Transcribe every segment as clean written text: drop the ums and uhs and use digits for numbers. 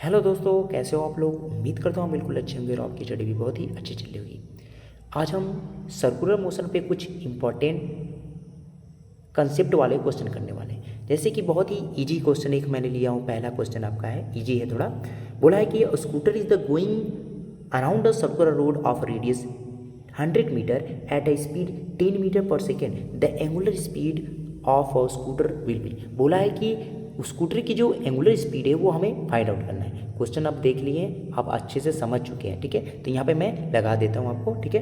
Hello दोस्तों, कैसे हो आप लोग। उम्मीद करता हूँ बिल्कुल अच्छे होंगे और आपकी स्टडी भी बहुत ही अच्छी चल रही होगी। आज हम सर्कुलर मोशन पे कुछ इम्पॉर्टेंट कंसेप्ट वाले क्वेश्चन करने वाले हैं। जैसे कि बहुत ही इजी क्वेश्चन एक मैंने लिया हूँ। पहला क्वेश्चन आपका है, इजी है थोड़ा। बोला है कि scooter is the going around a circular road of radius 100 metre at a speed 10 metre per second, the angular speed of a scooter will be. बोला है कि स्कूटर की जो एंगुलर स्पीड है वो हमें फाइंड आउट करना है। क्वेश्चन आप देख लिए, आप अच्छे से समझ चुके हैं, ठीक है। तो यहाँ पे मैं लगा देता हूँ आपको, ठीक है।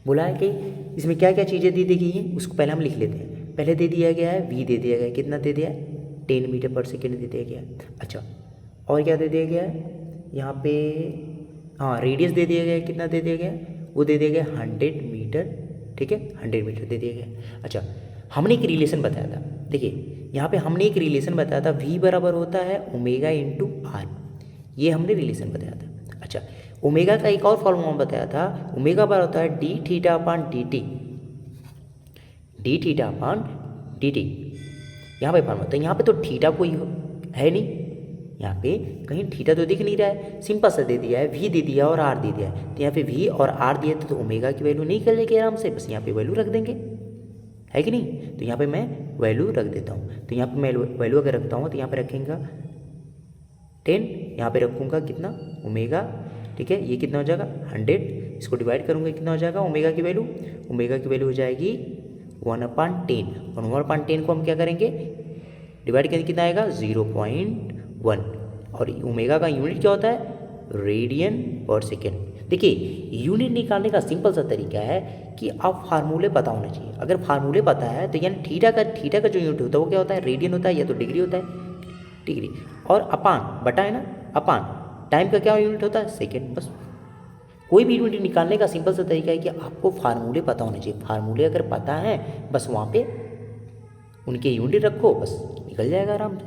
बोला है कि इसमें क्या क्या चीज़ें दी गई हैं उसको पहले हम लिख लेते हैं। पहले दे दिया गया है v दे दिया गया है, कितना दे दिया है 10 मीटर पर सेकेंड दे दिया गया है। अच्छा, और क्या दे दिया गया है यहाँ पे, हाँ रेडियस दे दिया गया है, कितना दे दिया गया है, वो दे दिया गया 100 मीटर, ठीक है 100 मीटर दे दिया गया है। अच्छा, हमने एक रिलेशन बताया था, देखिए यहाँ पे हमने एक रिलेशन बताया था, v बराबर होता है ओमेगा इंटू आर, ये हमने रिलेशन बताया था। अच्छा, ओमेगा का एक और फॉर्मूला बताया था, ओमेगा बराबर होता है D theta upon D T, D theta upon D T, यहाँ पे फॉर्मूला। तो यहाँ पे तो थीटा कोई है नहीं, यहाँ पे कहीं थीटा तो दिख नहीं रहा है, सिंपल सा दे दिया है, वी दे दिया और आर दे दिया है। तो यहाँ पे वी और आर दिया तो ओमेगा की वैल्यू नहीं कर लेंगे आराम से, बस यहाँ पे वैल्यू रख देंगे, है कि नहीं। तो यहाँ पे मैं वैल्यू रख देता हूँ। तो यहाँ पे मैं वैल्यू अगर रखता हूँ तो यहाँ पे रखेंगे 10, यहाँ पे रखूँगा कितना ओमेगा, ठीक है। ये कितना हो जाएगा 100, इसको डिवाइड करूँगा कितना हो जाएगा ओमेगा की वैल्यू, ओमेगा की वैल्यू हो जाएगी 1/10, और 1/10 को हम क्या करेंगे डिवाइड करेंगे, कितना आएगा 0.1, और ओमेगा का यूनिट क्या होता है रेडियन पर सेकेंड। देखिए यूनिट निकालने का सिंपल सा तरीका है कि आप फार्मूले पता होना चाहिए। अगर फार्मूले पता है तो यानी थीटा का जो यूनिट होता है वो क्या होता है रेडियन होता है, या तो डिग्री होता है, डिग्री, और अपान बटा है ना, अपान टाइम का क्या यूनिट होता है सेकेंड। बस कोई भी यूनिट निकालने का सिंपल सा तरीका है कि आपको फार्मूले पता होने चाहिए। फार्मूले अगर पता है बस वहाँ पे उनके यूनिट रखो, बस निकल जाएगा आराम से,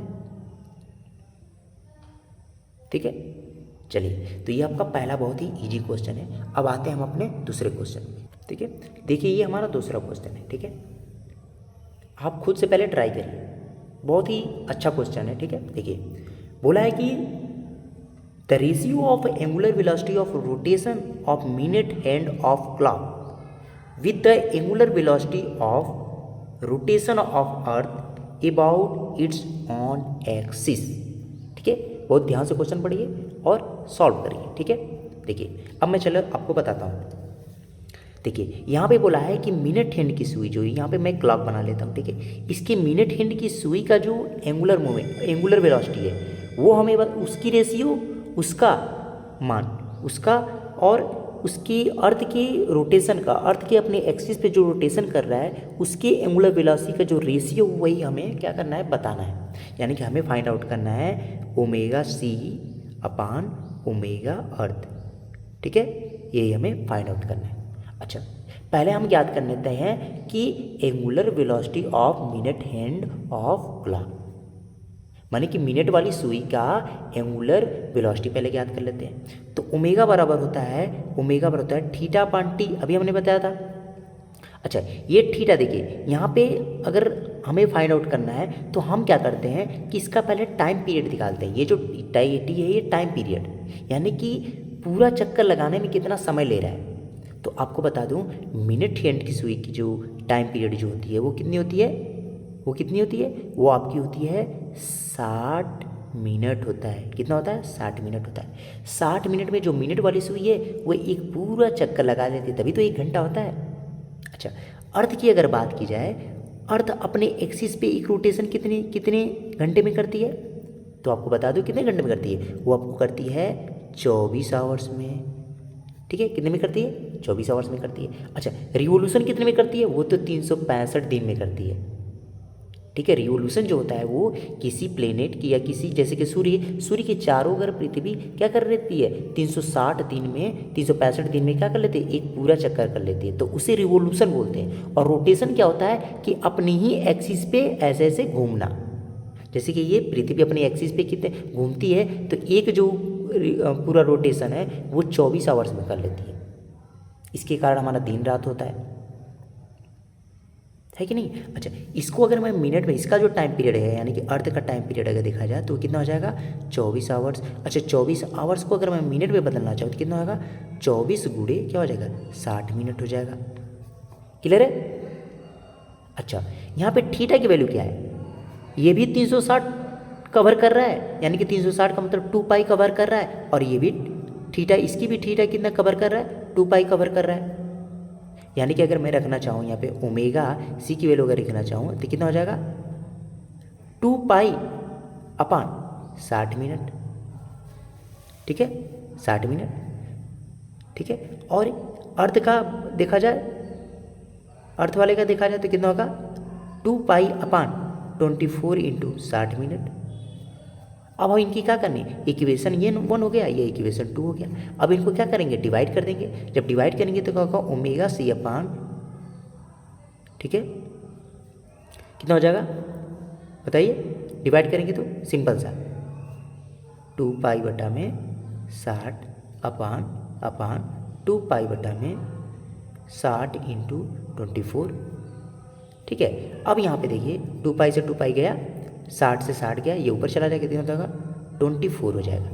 ठीक है। चलिए, तो ये आपका पहला बहुत ही इजी क्वेश्चन है। अब आते हैं हम अपने दूसरे क्वेश्चन में, ठीक है। देखिए ये हमारा दूसरा क्वेश्चन है, ठीक है। आप खुद से पहले ट्राई करिए, बहुत ही अच्छा क्वेश्चन है, ठीक है। देखिए बोला है कि the ratio of angular velocity of rotation of minute hand of clock with the angular velocity of rotation of earth about it's on axis, ठीक है। बहुत ध्यान से क्वेश्चन पढ़िए और सॉल्व करिए, ठीक है। देखिए अब मैं चलो आपको बताता हूँ। देखिए यहाँ पे बोला है कि मिनट हैंड की सुई जो है, यहाँ पे मैं क्लॉक बना लेता हूँ, ठीक है। इसके मिनट हैंड की सुई का जो एंगुलर मूवमेंट, एंगुलर वेलोसिटी है वो हमें उसकी रेशियो, उसका मान, उसका और उसकी अर्थ की रोटेशन का, अर्थ के अपने एक्सिस पे जो रोटेशन कर रहा है उसके एंगुलर वेलोसिटी का जो रेशियो, वही हमें क्या करना है बताना है। यानी कि हमें फाइंड आउट करना है ओमेगा सी अपान ओमेगा अर्थ, ठीक है। यही हमें फाइंड आउट करना है। अच्छा, पहले हम याद कर लेते हैं कि angular velocity of minute hand of clock, माने कि मिनट वाली सुई का एंगुलर वेलोसिटी पहले याद कर लेते हैं। तो ओमेगा बराबर होता है, ओमेगा बराबर होता है थीटा अपान टी, अभी हमने बताया था। अच्छा, ये थीटा देखिए यहाँ पे अगर हमें फाइंड आउट करना है तो हम क्या करते हैं कि इसका पहले टाइम पीरियड निकालते हैं। ये जो टी है ये टाइम पीरियड, यानी कि पूरा चक्कर लगाने में कितना समय ले रहा है। तो आपको बता दूं मिनट हैंड की सुई की जो टाइम पीरियड जो होती है वो कितनी होती है, वो कितनी होती है, वो आपकी होती है 60 मिनट होता है। कितना होता है 60 मिनट होता है। 60 मिनट में जो मिनट वाली सुई है वो एक पूरा चक्कर लगा देती है, तभी तो 1 घंटा होता है। अच्छा, अर्थ की अगर बात की जाए, अर्थ अपने एक्सिस पे एक रोटेशन कितने कितने घंटे में करती है, तो आपको बता दो कितने घंटे में करती है, वो आपको करती है 24 आवर्स में, ठीक है। कितने में करती है 24 आवर्स में करती है। अच्छा, रिवोल्यूशन कितने में करती है, वो तो 365 दिन में करती है, ठीक है। रिवोल्यूशन जो होता है वो किसी प्लेनेट की या किसी, जैसे कि सूर्य के चारों ओर पृथ्वी क्या कर लेती है 360 दिन में, 365 दिन में क्या कर लेती है एक पूरा चक्कर कर लेती है, तो उसे रिवोल्यूशन बोलते हैं। और रोटेशन क्या होता है कि अपनी ही एक्सिस पे ऐसे ऐसे घूमना, जैसे कि ये पृथ्वी अपनी एक्सिस पे कितने घूमती है, तो एक जो पूरा रोटेशन है वो 24 आवर्स में कर लेती है। इसके कारण हमारा दिन रात होता है, है कि नहीं। अच्छा, इसको अगर मैं मिनट में, इसका जो टाइम पीरियड है यानी कि अर्थ का टाइम पीरियड अगर देखा जाए तो कितना हो जाएगा 24 आवर्स। अच्छा, 24 आवर्स को अगर मैं मिनट में बदलना चाहूँ तो कितना होगा 24 गुणे क्या हो जाएगा 60 मिनट हो जाएगा। क्लियर है। अच्छा, यहाँ पे थीटा की वैल्यू क्या है, ये भी 360 कवर कर रहा है, यानी कि 360 का मतलब 2 पाई कवर कर रहा है, और ये भी थीटा, इसकी भी थीटा कितना कवर कर रहा है 2 पाई कवर कर रहा है। यानी कि अगर मैं रखना चाहूँ यहाँ पे ओमेगा सी की वैल्यू अगर रखना चाहूँ तो कितना हो जाएगा 2 पाई अपान 60 मिनट। ठीक है, 60 मिनट। ठीक है, और अर्थ का देखा जाए, अर्थ वाले का देखा जाए तो कितना होगा 2 पाई अपान 24 इंटू 60 मिनट। अब हम इनकी क्या करनी, इक्वेशन ये 1 हो गया, ये इक्वेशन 2 हो गया। अब इनको क्या करेंगे, डिवाइड कर देंगे। जब डिवाइड करेंगे तो क्या होगा ओमेगा सी अपान, ठीक है, कितना हो जाएगा बताइए, डिवाइड करेंगे तो सिंपल सा 2 पाई बटा में 60 अपान 2 पाई बटा में 60 इंटू 24। ठीक है, अब यहाँ पे देखिए 2 पाई से 2 पाई गया, 60 से 60 गया, ये ऊपर चला जाएगा, कितना हो जाएगा 24 हो जाएगा।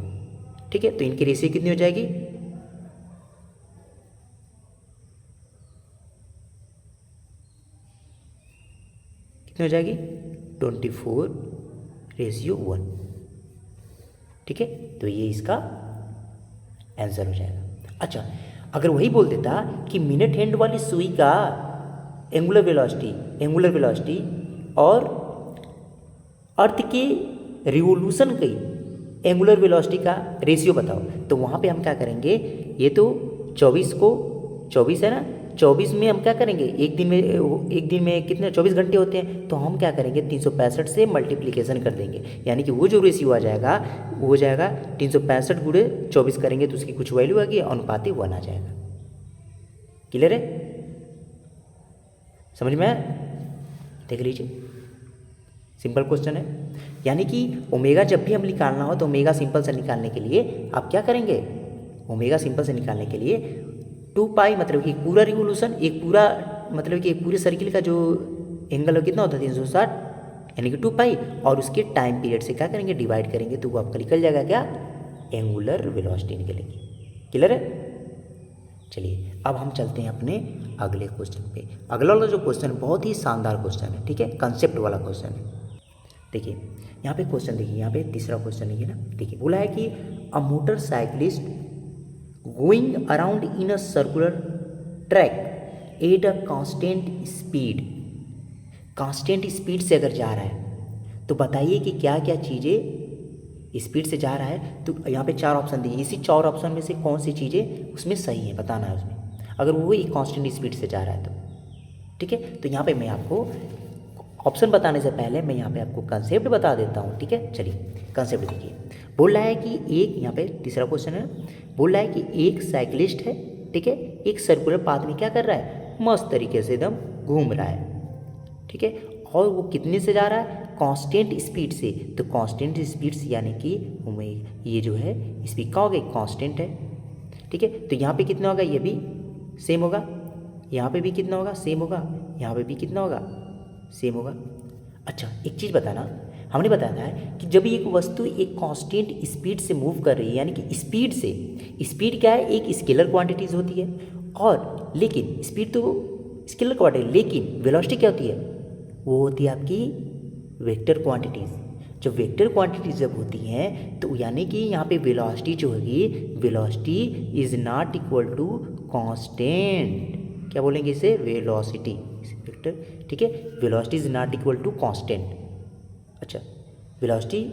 ठीक है, तो इनकी रेशियो कितनी हो जाएगी, कितनी हो जाएगी 24:1। ठीक है, तो ये इसका आंसर हो जाएगा। अच्छा, अगर वही बोल देता कि मिनट हैंड वाली सुई का एंगुलर वेलोसिटी और अर्थ के रिवोल्यूशन की एंगुलर वेलोसिटी का रेशियो बताओ, तो वहाँ पे हम क्या करेंगे, ये तो 24 है ना, 24 में हम क्या करेंगे, एक दिन में कितने 24 घंटे होते हैं, तो हम क्या करेंगे 365 से मल्टीप्लिकेशन कर देंगे, यानी कि वो जो रेशियो आ जाएगा वो हो जाएगा 365 गुणे 24 करेंगे तो उसकी कुछ वैल्यू आ गई, अनुपाती 1 आ जाएगा। क्लियर है, समझ में आया, देख लीजिए, सिंपल क्वेश्चन है। यानी कि ओमेगा जब भी हम निकालना हो तो ओमेगा सिंपल से निकालने के लिए आप क्या करेंगे, ओमेगा सिंपल से निकालने के लिए 2 पाई मतलब कि पूरा रिवोल्यूशन, एक पूरा मतलब कि एक पूरे सर्किल का जो एंगल कितना होता है 360, यानी कि 2 पाई, और उसके टाइम पीरियड से क्या करेंगे डिवाइड करेंगे तो वो आपका निकल जाएगा क्या, एंगुलर वेलोसिटी निकलेगी। क्लियर है। चलिए अब हम चलते हैं अपने अगले क्वेश्चन पे। अगला वाला जो क्वेश्चन बहुत ही शानदार क्वेश्चन है, ठीक है, कंसेप्ट वाला क्वेश्चन है। देखिए यहाँ पे क्वेश्चन, देखिए यहाँ पे तीसरा क्वेश्चन है ना, देखिए बोला है कि a motorcyclist going around in a circular track at a constant speed से अगर जा रहा है तो बताइए कि क्या क्या चीज़ें स्पीड से जा रहा है। तो यहाँ पे 4 ऑप्शन दिए, इसी 4 ऑप्शन में से कौन सी चीज़ें उसमें सही है बताना है उसमें, अगर वो एक कांस्टेंट स्पीड से जा रहा है तो। ठीक है, तो यहाँ पे मैं आपको ऑप्शन बताने से पहले मैं यहाँ पे आपको कंसेप्ट बता देता हूँ। ठीक है, चलिए कंसेप्ट देखिए। बोल रहा है कि एक, यहाँ पे तीसरा क्वेश्चन है, बोल रहा है कि एक साइकिलिस्ट है, ठीक है, एक सर्कुलर पाथ में क्या कर रहा है, मस्त तरीके से एकदम घूम रहा है। ठीक है, और वो कितने से जा रहा है, कांस्टेंट स्पीड से। तो कांस्टेंट स्पीड से यानी कि ये जो है स्पीड का हो गया कांस्टेंट है। ठीक है, तो यहाँ पे कितना होगा, ये भी सेम होगा, यहाँ पे भी कितना होगा, सेम होगा, यहाँ पे भी कितना होगा, सेम होगा। अच्छा एक चीज़ बताना, हमने बताया था कि जब एक वस्तु एक कांस्टेंट स्पीड से मूव कर रही है, यानी कि स्पीड से, स्पीड क्या है, एक स्केलर क्वांटिटीज होती है, और लेकिन स्पीड तो स्केलर क्वांटिटी, लेकिन वेलोसिटी क्या होती है, वो होती है आपकी वेक्टर क्वांटिटीज़। जब वेक्टर क्वांटिटीज जब होती हैं तो यानी कि यहाँ पे वेलोसिटी जो होगी, velocity is not equal to constant, क्या बोलेंगे इसे, वेलोसिटी वेक्टर। ठीक है, velocity is not equal to constant. अच्छा वेलोसिटी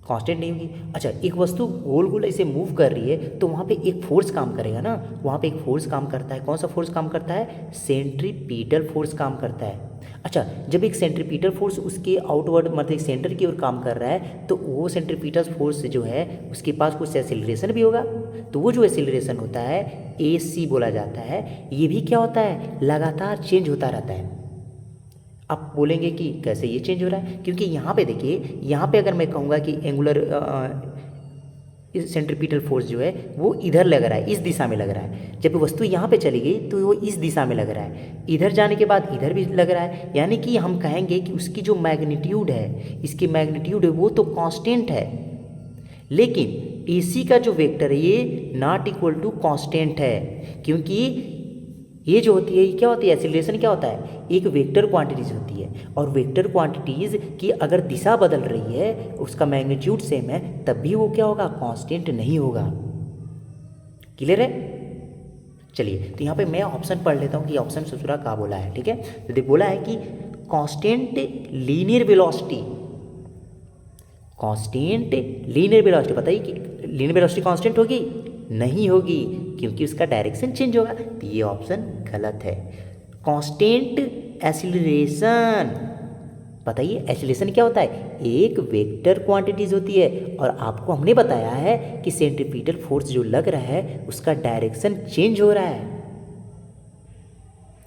कांस्टेंट नहीं होगी। अच्छा एक वस्तु गोल गोल ऐसे मूव कर रही है तो वहाँ पे एक फोर्स काम करेगा ना, वहाँ पे एक फोर्स काम करता है, कौन सा फोर्स काम करता है, सेंट्रीपीटल फोर्स काम करता है। अच्छा जब एक सेंट्रीपीटल फोर्स उसके आउटवर्ड मतलब सेंटर की ओर काम कर रहा है तो वो सेंट्रीपीटल फोर्स जो है उसके पास कुछ एक्सेलरेशन भी होगा, तो वो जो एक्सेलरेशन होता है AC बोला जाता है। ये भी क्या होता है, लगातार चेंज होता रहता है। आप बोलेंगे कि कैसे ये चेंज हो रहा है, क्योंकि यहाँ पे देखिए, यहाँ पे अगर मैं कहूँगा कि एंगुलर सेंट्रीपिटल फोर्स जो है वो इधर लग रहा है, इस दिशा में लग रहा है। जब वस्तु यहाँ पे चली गई तो वो इस दिशा में लग रहा है, इधर जाने के बाद इधर भी लग रहा है, यानी कि हम कहेंगे कि उसकी जो मैग्नीट्यूड है, इसकी मैग्नीट्यूड है वो तो कांस्टेंट है, लेकिन AC का जो वेक्टर है ये नॉट इक्वल टू कांस्टेंट है, क्योंकि ये जो होती है ये क्या होती है, एक्सीलरेशन क्या होता है, एक वेक्टर क्वांटिटीज होती है, और वेक्टर क्वांटिटीज की अगर दिशा बदल रही है, उसका मैग्नीट्यूड सेम है, तब भी वो क्या होगा, कांस्टेंट नहीं होगा। क्लियर है? चलिए तो यहाँ पे मैं ऑप्शन पढ़ लेता हूँ कि ऑप्शन ससुरा क्या बोला है। ठीक है, तो देख बोला है कि constant linear velocity, constant linear velocity, बताइए कि लीनियर वेलोसिटी कांस्टेंट होगी, नहीं होगी, क्योंकि उसका डायरेक्शन चेंज होगा, तो ये ऑप्शन गलत है। कांस्टेंट एक्सीलरेशन, बताइए एक्सीलरेशन क्या होता है, एक वेक्टर क्वांटिटीज होती है, और आपको हमने बताया है कि सेंट्रीपिटल फोर्स जो लग रहा है उसका डायरेक्शन चेंज हो रहा है।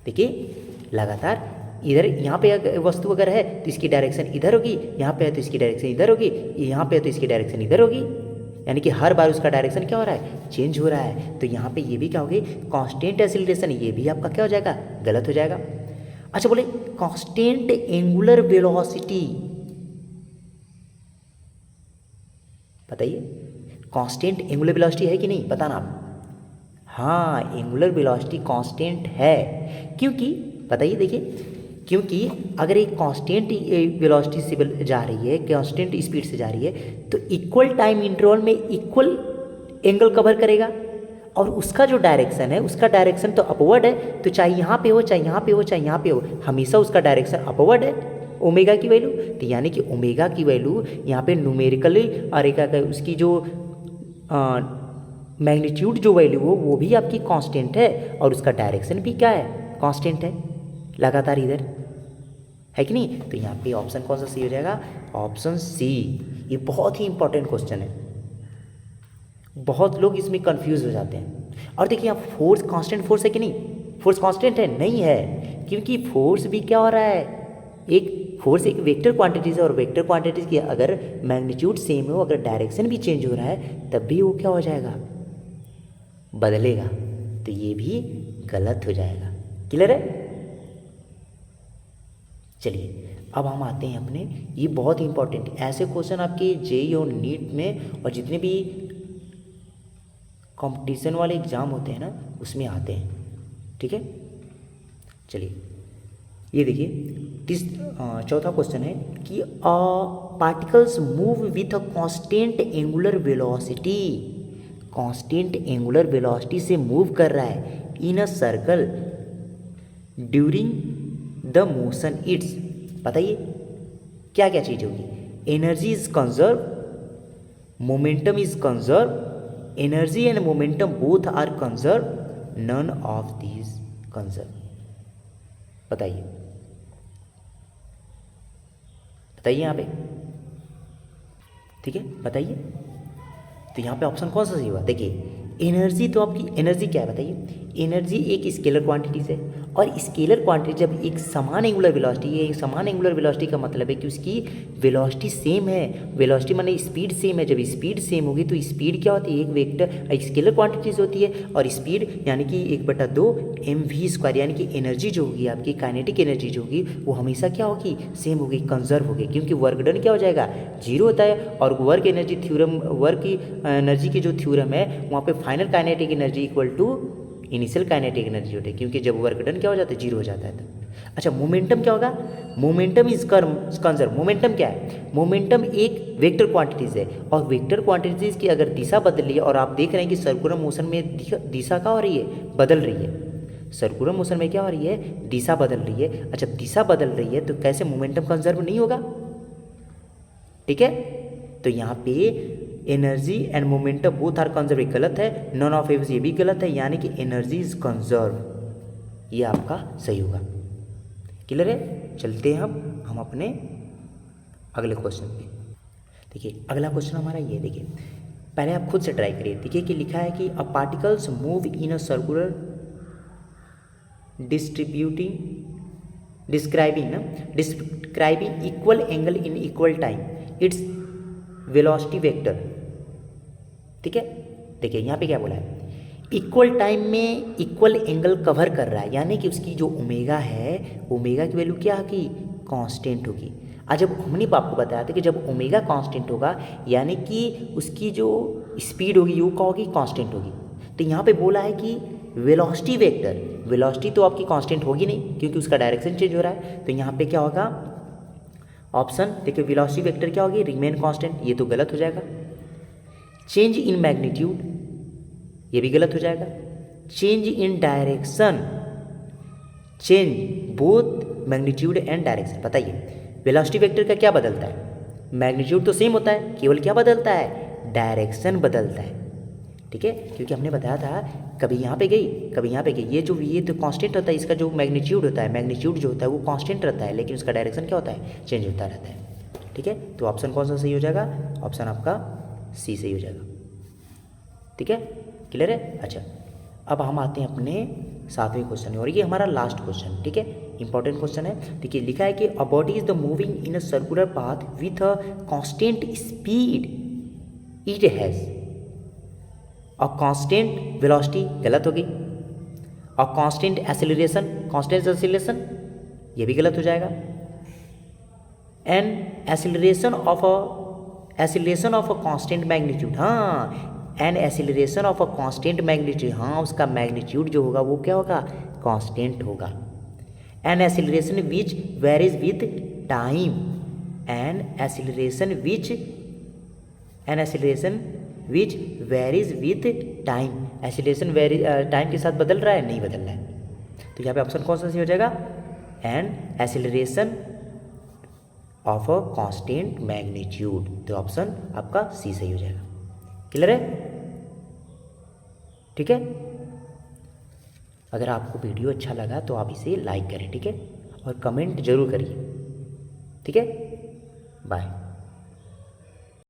देखिए लगातार इधर, यहाँ पे वस्तु अगर है तो इसकी डायरेक्शन इधर होगी, यहाँ पे है तो इसकी डायरेक्शन इधर होगी, यहाँ पे है तो इसकी डायरेक्शन इधर होगी, यानी कि हर बार उसका डायरेक्शन क्या हो रहा है, चेंज हो रहा है। तो यहाँ पे ये भी क्या होगी, कांस्टेंट एक्सीलरेशन, ये भी आपका क्या हो जाएगा, गलत हो जाएगा। अच्छा बोले कांस्टेंट एंगुलर वेलोसिटी, बताइए कांस्टेंट एंगुलर वेलोसिटी है कि नहीं, बताना आप। हाँ, एंगुलर वेलोसिटी कांस्टेंट है, क्योंकि बताइए देखिए, क्योंकि अगर एक कांस्टेंट वेलोसिटी से जा रही है, कांस्टेंट स्पीड से जा रही है, तो इक्वल टाइम इंटरवल में इक्वल एंगल कवर करेगा, और उसका जो डायरेक्शन है, उसका डायरेक्शन तो अपवर्ड है, तो चाहे यहाँ पे हो, चाहे यहाँ पे हो, चाहे यहाँ पे हो, हमेशा उसका डायरेक्शन अपवर्ड है ओमेगा की वैल्यू। तो यानी कि ओमेगा की वैल्यू यहाँ पे न्यूमेरिकली, और एक उसकी जो मैग्नीट्यूड जो वैल्यू हो वो भी आपकी कांस्टेंट है, और उसका डायरेक्शन भी क्या है, कांस्टेंट है, लगातार इधर है कि नहीं। तो यहाँ पे ऑप्शन कौन सा सही हो जाएगा, ऑप्शन सी। ये बहुत ही इंपॉर्टेंट क्वेश्चन है, बहुत लोग इसमें कंफ्यूज हो जाते हैं। और देखिए यहाँ फोर्स कांस्टेंट फोर्स है कि नहीं, फोर्स कांस्टेंट है, नहीं है, क्योंकि फोर्स भी क्या हो रहा है, एक फोर्स एक वेक्टर क्वांटिटीज है, और वेक्टर क्वांटिटीज की अगर मैग्नीट्यूड सेम हो, अगर डायरेक्शन भी चेंज हो रहा है, तब भी वो क्या हो जाएगा, बदलेगा, तो ये भी गलत हो जाएगा। क्लियर है? चलिए अब हम आते हैं अपने, ये बहुत ही इंपॉर्टेंट ऐसे क्वेश्चन आपके जेईई और नीट में और जितने भी कंपटीशन वाले एग्जाम होते हैं ना उसमें आते हैं। ठीक है, चलिए ये देखिए चौथा क्वेश्चन है कि particles move with a constant angular velocity, constant angular velocity से मूव कर रहा है in a circle during the motion its, बताइए क्या क्या चीज़ होगी, energy is conserve, momentum is conserve, energy and momentum both are conserve, none of these conserve, बताइए बताइए यहाँ पे, ठीक है बताइए। तो यहाँ पे ऑप्शन कौन सा सही हुआ, देखिए एनर्जी, तो आपकी एनर्जी क्या है बताइए, एनर्जी एक स्केलर क्वांटिटीज है, और स्केलर क्वांटिटी जब एक समान एंगुलर वेलोसिटी है, एक समान एंगुलर वेलोसिटी का मतलब है कि उसकी वेलोसिटी सेम है, वेलोसिटी माने स्पीड सेम है, जब स्पीड सेम होगी तो स्पीड क्या होती है, एक वेक्टर स्केलर क्वांटिटीज होती है, और स्पीड यानी कि 1/2 mv², यानी कि एनर्जी जो होगी आपकी काइनेटिक एनर्जी जो होगी वो हमेशा क्या होगी, सेम होगी, कंजर्व होगी, क्योंकि वर्क डन क्या हो जाएगा, 0 होता है, और वर्क एनर्जी थ्योरम, वर्क की एनर्जी की जो थ्योरम है वहाँ पे final kinetic energy equal to initial kinetic energy होती है, क्योंकि जब वर्क डन क्या हो जाता है, 0 हो जाता है तब। अच्छा मोमेंटम क्या होगा, मोमेंटम इज कंजर्व, मोमेंटम क्या है, मोमेंटम एक वेक्टर क्वांटिटीज है, और वेक्टर क्वांटिटीज की अगर दिशा बदल है, और आप देख रहे हैं कि सर्कुलर मोशन में दिशा क्या हो रही है, बदल रही है, सर्कुलर मोशन में क्या हो रही है, दिशा बदल रही है। अच्छा दिशा बदल रही है तो कैसे मोमेंटम कंजर्व नहीं होगा, ठीक है। तो यहाँ पे energy and momentum both are conserve गलत है, नन ऑफ एव्स ये भी गलत है, यानी कि एनर्जी इज कंजर्व, ये आपका सही होगा। क्लियर है? चलते हैं अब हम अपने अगले क्वेश्चन पे। देखिए अगला क्वेश्चन हमारा ये, देखिए पहले आप खुद से ट्राई करिए। देखिए कि लिखा है कि a particles move in a circular describing equal angle in equal time, its velocity vector, ठीक ठीक है। देखिए यहाँ पे क्या बोला है, इक्वल टाइम में इक्वल एंगल कवर कर रहा है, यानी कि उसकी जो ओमेगा है, ओमेगा की वैल्यू क्या होगी, कांस्टेंट होगी। आज जब हमने आपको बताया था कि जब ओमेगा कांस्टेंट होगा यानी कि उसकी जो स्पीड होगी वो क्या होगी, कांस्टेंट होगी। तो यहाँ पे बोला है कि वेलोसिटी वेक्टर, वेलोसिटी तो आपकी कांस्टेंट होगी नहीं क्योंकि उसका डायरेक्शन चेंज हो रहा है, तो यहाँ पे क्या होगा ऑप्शन, देखिए वेलोसिटी वेक्टर क्या होगी, रिमेन कांस्टेंट, ये तो गलत हो जाएगा। चेंज इन मैग्नीट्यूड, ये भी गलत हो जाएगा। Change in direction, change both magnitude and direction. बताइए वेलोसिटी वेक्टर का क्या बदलता है, मैग्नीट्यूड तो सेम होता है, केवल क्या बदलता है, डायरेक्शन बदलता है। ठीक है, क्योंकि हमने बताया था कभी यहाँ पे गई कभी यहाँ पे गई, ये तो कांस्टेंट होता है, इसका जो मैग्नीट्यूड होता है, मैग्नीट्यूड जो होता है वो कांस्टेंट रहता है, लेकिन उसका डायरेक्शन क्या होता है, चेंज होता रहता है। ठीक है, तो ऑप्शन कौन सा सही हो जाएगा, ऑप्शन आपका सी सही हो जाएगा। ठीक है, क्लियर है। अच्छा, अब हम आते हैं अपने 7वें क्वेश्चन में, और ये हमारा लास्ट क्वेश्चन। ठीक है, इंपॉर्टेंट क्वेश्चन है। देखिए लिखा है कि a body is the moving in a circular path with a constant speed, it has a constant velocity, गलत होगी। A constant acceleration, constant acceleration ये भी गलत हो जाएगा। An acceleration of a constant magnitude, हाँ an acceleration of a constant magnitude, हाँ उसका मैग्नीट्यूड जो होगा वो क्या होगा, कांस्टेंट होगा। An acceleration which varies with time, an acceleration which varies with time, acceleration very time के साथ बदल रहा है, नहीं बदल रहा है। तो यहाँ पे ऑप्शन कौन सा सही हो जाएगा, an acceleration of a constant magnitude, तो ऑप्शन आपका सी सही हो जाएगा। क्लियर है। ठीक है, अगर आपको वीडियो अच्छा लगा तो आप इसे लाइक करें, ठीक है, और कमेंट जरूर करिए। ठीक है, बाय।